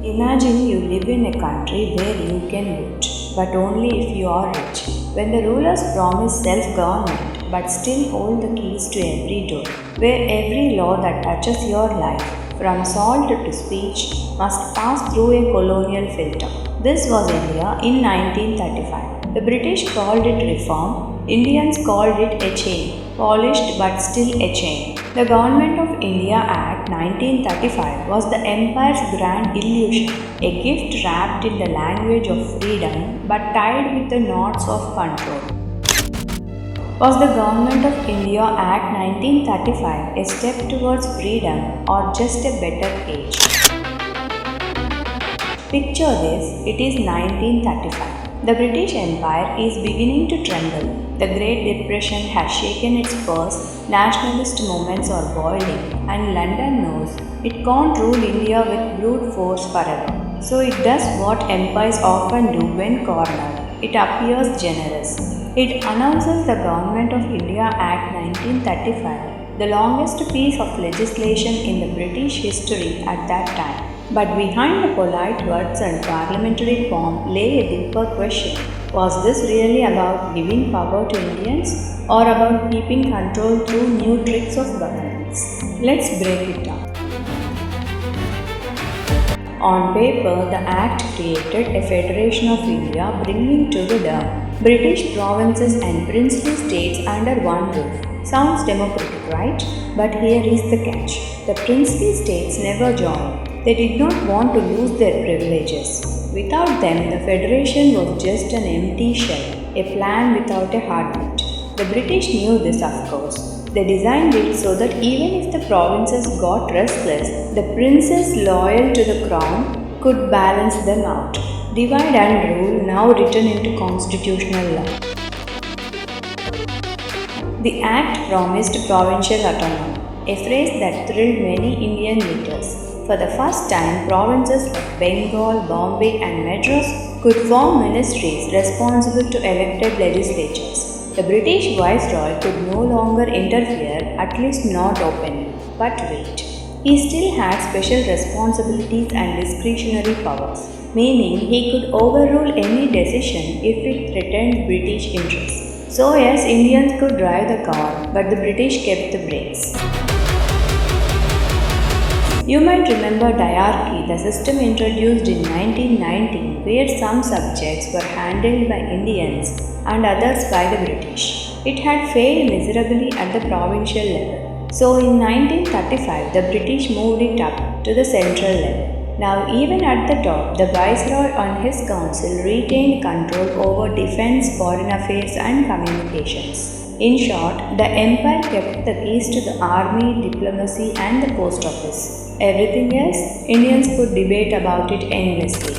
Imagine you live in a country where you can vote, but only if you are rich. When the rulers promise self-government but still hold the keys to every door, where every law that touches your life, from salt to speech, must pass through a colonial filter. This was India in 1935. The British called it reform, Indians called it a chain, polished but still a chain. The Government of India Act 1935 was the empire's grand illusion, a gift wrapped in the language of freedom but tied with the knots of control. Was the Government of India Act 1935 a step towards freedom or just a better cage? Picture this, it is 1935. The British Empire is beginning to tremble. The Great Depression has shaken its purse, nationalist movements are boiling, and London knows it can't rule India with brute force forever. So it does what empires often do when cornered. It appears generous. It announces the Government of India Act 1935, the longest piece of legislation in the British history at that time. But behind the polite words and parliamentary pomp lay a deeper question. Was this really about giving power to Indians or about keeping control through new tricks of governance? Let's break it down. On paper, the Act created a Federation of India bringing together British provinces and princely states under one roof. Sounds democratic, right? But here is the catch. The princely states never joined. They did not want to lose their privileges. Without them, the Federation was just an empty shell, a plan without a heartbeat. The British knew this, of course. They designed it so that even if the provinces got restless, the princes loyal to the crown could balance them out. Divide and rule, now written into constitutional law. The Act promised provincial autonomy, a phrase that thrilled many Indian leaders. For the first time, provinces like Bengal, Bombay, and Madras could form ministries responsible to elected legislatures. The British Viceroy could no longer interfere, at least not openly. But wait, he still had special responsibilities and discretionary powers, meaning he could overrule any decision if it threatened British interests. So yes, Indians could drive the car, but the British kept the brakes. You might remember Dyarchy, the system introduced in 1919 where some subjects were handled by Indians and others by the British. It had failed miserably at the provincial level. So in 1935, the British moved it up to the central level. Now even at the top, the Viceroy and his council retained control over defence, foreign affairs and communications. In short, the empire kept the keys to the army, diplomacy and the post office. Everything else, Indians could debate about it endlessly.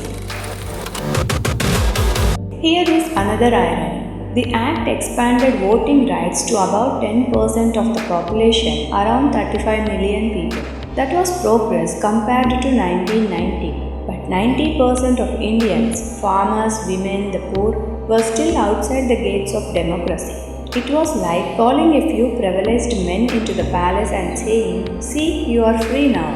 Here is another irony. The Act expanded voting rights to about 10% of the population, around 35 million people. That was progress compared to 1990. But 90% of Indians, farmers, women, the poor, were still outside the gates of democracy. It was like calling a few privileged men into the palace and saying, "See, you are free now."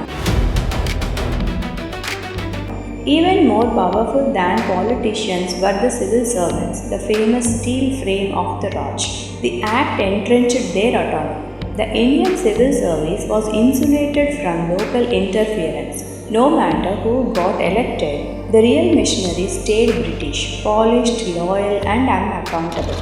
Even more powerful than politicians were the civil servants, the famous steel frame of the Raj. The Act entrenched their autonomy. The Indian civil service was insulated from local interference. No matter who got elected, the real machinery stayed British, polished, loyal, and unaccountable.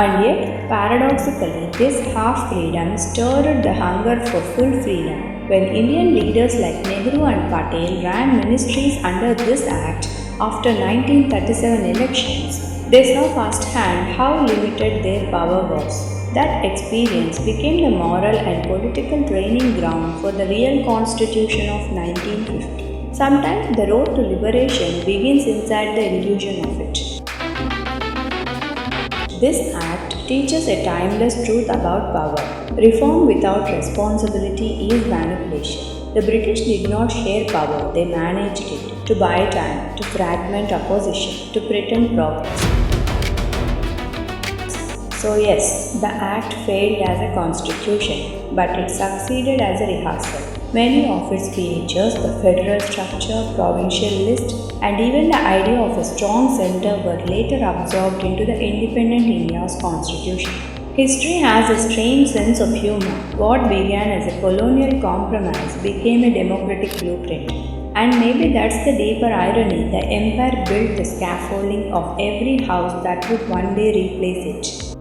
And yet, paradoxically, this half-freedom stirred the hunger for full freedom. When Indian leaders like Nehru and Patel ran ministries under this act after 1937 elections, they saw firsthand how limited their power was. That experience became the moral and political training ground for the real constitution of 1950. Sometimes the road to liberation begins inside the illusion of it. This act teaches a timeless truth about power. Reform without responsibility is manipulation. The British did not share power, they managed it to buy time, to fragment opposition, to pretend progress. So yes, the act failed as a constitution, but it succeeded as a rehearsal. Many of its features, the federal structure, provincial list, and even the idea of a strong center were later absorbed into the independent India's constitution. History has a strange sense of humor. What began as a colonial compromise became a democratic blueprint. And maybe that's the deeper irony. The empire built the scaffolding of every house that would one day replace it.